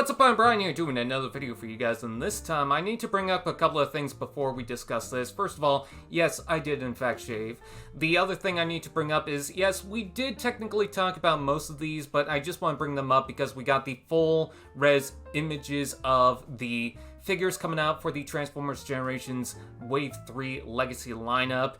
What's up, I'm Brian here doing another video for you guys, and this time I need to bring up a couple of things before we discuss this. First of all, yes, I did in fact shave. The other thing I need to bring up is, yes, we did technically talk about most of these, but I just want to bring them up because we got the full res images of the figures coming out for the Transformers Generations Wave 3 Legacy lineup.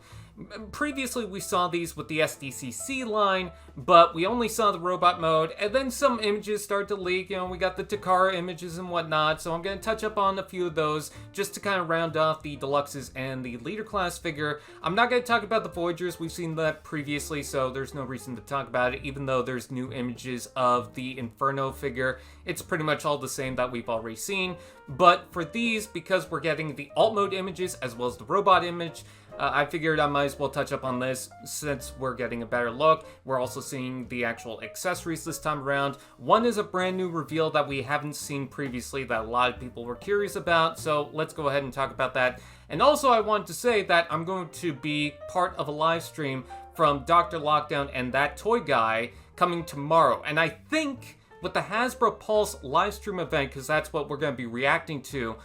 Previously, we saw these with the SDCC line, but we only saw the robot mode, and then some images started to leak. You know, we got the Takara images and whatnot, so I'm going to touch up on a few of those just to kind of round off the Deluxes and the Leader Class figure. I'm not going to talk about the Voyagers. We've seen that previously, so there's no reason to talk about it, even though there's new images of the Inferno figure. It's pretty much all the same that we've already seen, but for these, because we're getting the alt mode images as well as the robot image, I figured I might as well touch up on this since we're getting a better look. We're also seeing the actual accessories this time around. One is a brand new reveal that we haven't seen previously that a lot of people were curious about, so let's go ahead and talk about that. And also I wanted to say that I'm going to be part of a live stream from Dr. Lockdown and That Toy Guy coming tomorrow. And I think with the Hasbro Pulse live stream event, because that's what we're going to be reacting to,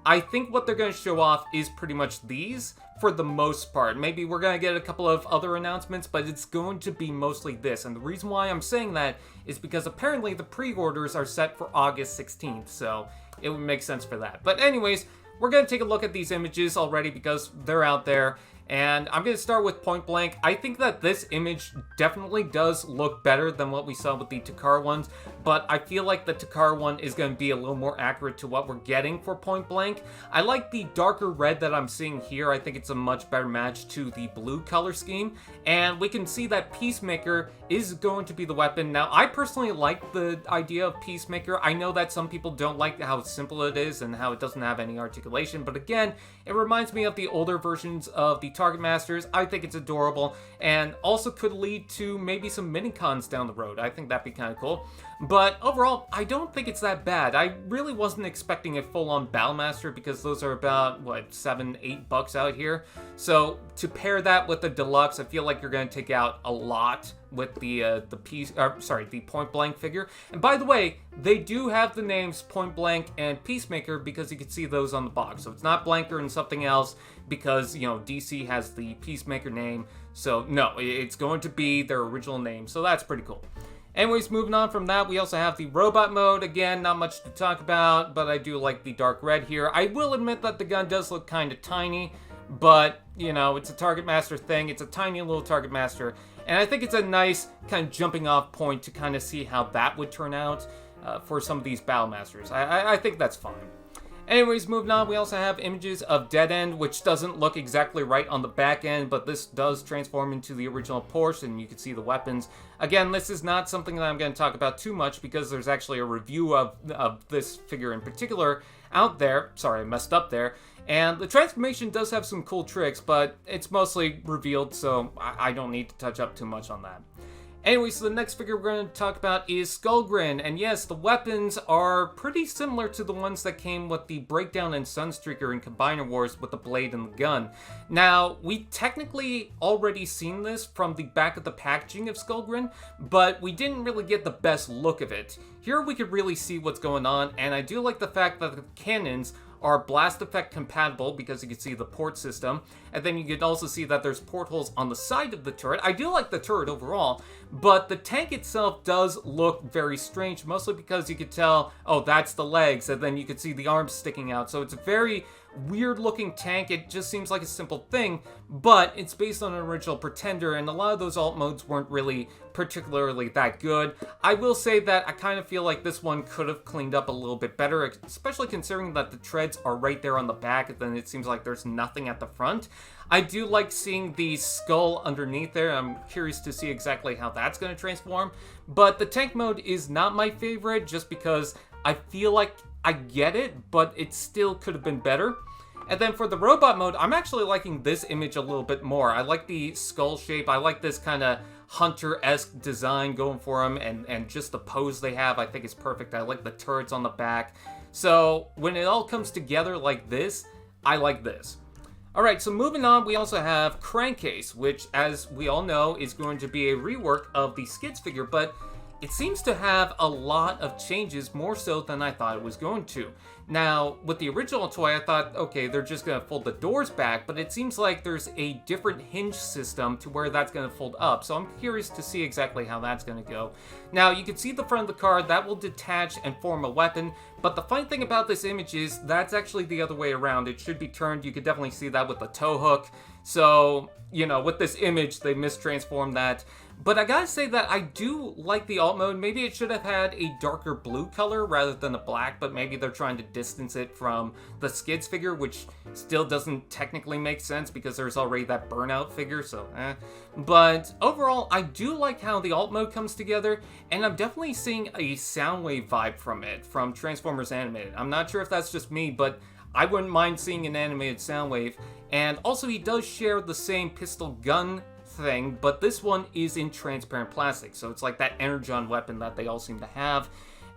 I think what they're going to show off is pretty much these for the most part. Maybe we're going to get a couple of other announcements, but it's going to be mostly this. And the reason why I'm saying that is because apparently the pre-orders are set for August 16th, so it would make sense for that. But anyways, we're going to take a look at these images already because they're out there. And I'm going to start with Pointblank. I think that this image definitely does look better than what we saw with the Takara ones, but I feel like the Takara one is going to be a little more accurate to what we're getting for Pointblank. I like the darker red that I'm seeing here. I think it's a much better match to the blue color scheme, and we can see that Peacemaker is going to be the weapon. Now, I personally like the idea of Peacemaker. I know that some people don't like how simple it is and how it doesn't have any articulation, but again, it reminds me of the older versions of the Target Masters. I think it's adorable and also could lead to maybe some mini-cons down the road. I think that'd be kind of cool. But overall, I don't think it's that bad. I really wasn't expecting a full-on Battlemaster because those are about, what, $7-8 out here. So to pair that with the Deluxe, I feel like you're going to take out a lot with the Pointblank figure. And by the way, they do have the names Pointblank and Peacemaker because you can see those on the box. So it's not Blanker and something else because, you know, DC has the Peacemaker name. So no, it's going to be their original name. So that's pretty cool. Anyways, moving on from that, we also have the robot mode. Again, not much to talk about, but I do like the dark red here. I will admit that the gun does look kind of tiny, but, you know, it's a Target Master thing. It's a tiny little Target Master, and I think it's a nice kind of jumping off point to kind of see how that would turn out for some of these Battle Masters. I think that's fine. Anyways, moving on, we also have images of Dead End, which doesn't look exactly right on the back end, but this does transform into the original Porsche, and you can see the weapons. Again, this is not something that I'm going to talk about too much because there's actually a review of this figure in particular out there. Sorry, I messed up there. And the transformation does have some cool tricks, but it's mostly revealed, so I don't need to touch up too much on that. Anyway, so the next figure we're going to talk about is Skullgrin, and yes, the weapons are pretty similar to the ones that came with the Breakdown and Sunstreaker in Combiner Wars with the blade and the gun. Now, we technically already seen this from the back of the packaging of Skullgrin, but we didn't really get the best look of it. Here we could really see what's going on, and I do like the fact that the cannons are blast effect compatible because you can see the port system, and then you can also see that there's portholes on the side of the turret. I do like the turret overall, but the tank itself does look very strange, mostly because you could tell, oh, that's the legs, and then you could see the arms sticking out. So it's a very weird looking tank. It just seems like a simple thing, but it's based on an original Pretender, and a lot of those alt modes weren't really particularly that good. I will say that I kind of feel like this one could have cleaned up a little bit better, especially considering that the treads are right there on the back, and then it seems like there's nothing at the front. I do like seeing the skull underneath there. I'm curious to see exactly how that's going to transform, but the tank mode is not my favorite just because I feel like I get it, but it still could have been better. And then for the robot mode, I'm actually liking this image a little bit more. I like the skull shape. I like this kind of hunter-esque design going for them, and just the pose they have, I think is perfect. I like the turrets on the back. So when it all comes together like this, I like this. Alright, so moving on, we also have Crankcase, which, as we all know, is going to be a rework of the Skids figure, but it seems to have a lot of changes, more so than I thought it was going to. Now, with the original toy, I thought, okay, they're just going to fold the doors back, but it seems like there's a different hinge system to where that's going to fold up, so I'm curious to see exactly how that's going to go. Now, you can see the front of the car, that will detach and form a weapon, but the funny thing about this image is that's actually the other way around. It should be turned. You could definitely see that with the tow hook. So, you know, with this image, they mistransformed that. But I gotta say that I do like the alt mode. Maybe it should have had a darker blue color rather than a black, but maybe they're trying to distance it from the Skids figure, which still doesn't technically make sense because there's already that Burnout figure, so But overall, I do like how the alt mode comes together, and I'm definitely seeing a Soundwave vibe from it, from Transformers Animated. I'm not sure if that's just me, but I wouldn't mind seeing an animated Soundwave. And also, he does share the same pistol gun thing, but this one is in transparent plastic, so it's like that Energon weapon that they all seem to have.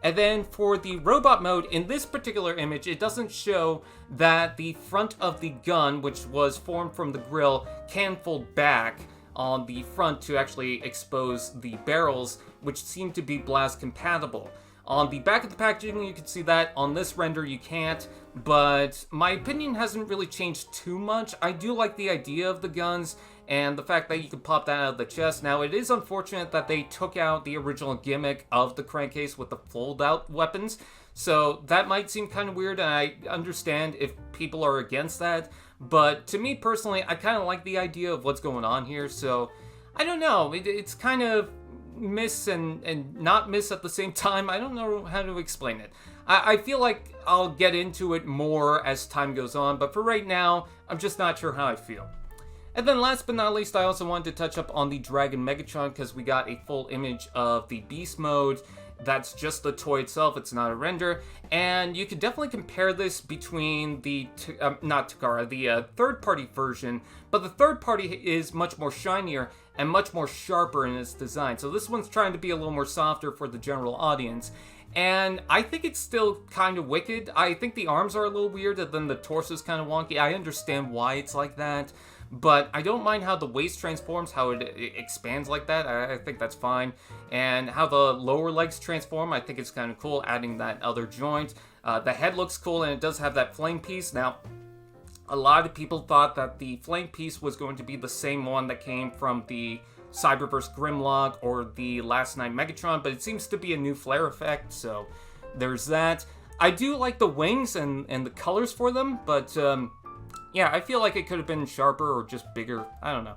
And then for the robot mode, in this particular image, it doesn't show that the front of the gun, which was formed from the grill, can fold back on the front to actually expose the barrels, which seem to be blast compatible. On the back of the packaging, you can see that. On this render, you can't, but my opinion hasn't really changed too much. I do like the idea of the guns and the fact that you can pop that out of the chest. Now, it is unfortunate that they took out the original gimmick of the crankcase with the fold-out weapons, so that might seem kind of weird, and I understand if people are against that, but to me personally, I kind of like the idea of what's going on here, so I don't know. It's kind of miss and not miss at the same time. I don't know how to explain it. I feel like I'll get into it more as time goes on, but for right now, I'm just not sure how I feel. And then last but not least, I also wanted to touch up on the Dragon Megatron because we got a full image of the Beast mode. That's just the toy itself, it's not a render. And you could definitely compare this between the, not Takara, the third-party version, but the third party is much more shinier and much more sharper in its design. So this one's trying to be a little more softer for the general audience. And I think it's still kind of wicked. I think the arms are a little weird, and then the torso's kind of wonky. I understand why it's like that, but I don't mind how the waist transforms, how it expands like that. I think that's fine. And how the lower legs transform, I think it's kind of cool, adding that other joint. The head looks cool, and it does have that flame piece. Now, a lot of people thought that the flame piece was going to be the same one that came from the Cyberverse Grimlock or the Last Night Megatron, but it seems to be a new flare effect, so there's that. I do like the wings and the colors for them, but yeah, I feel like it could have been sharper or just bigger. I don't know.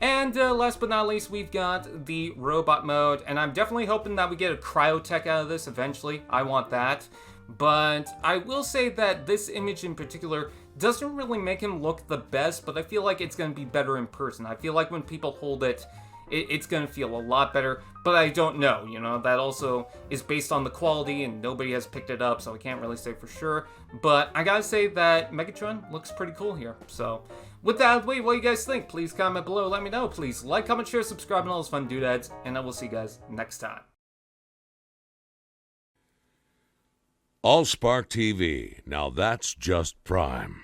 And last but not least, we've got the robot mode, and I'm definitely hoping that we get a cryotech out of this eventually. I want that. But I will say that this image in particular doesn't really make him look the best, but I feel like it's going to be better in person. I feel like when people hold it, it's going to feel a lot better, but I don't know, you know, that also is based on the quality and nobody has picked it up, so I can't really say for sure, but I gotta say that Megatron looks pretty cool here. So with that out of the way, what do you guys think? Please comment below, let me know. Please like, comment, share, subscribe, and all those fun doodads, and I will see you guys next time. AllSpark TV, now that's just prime.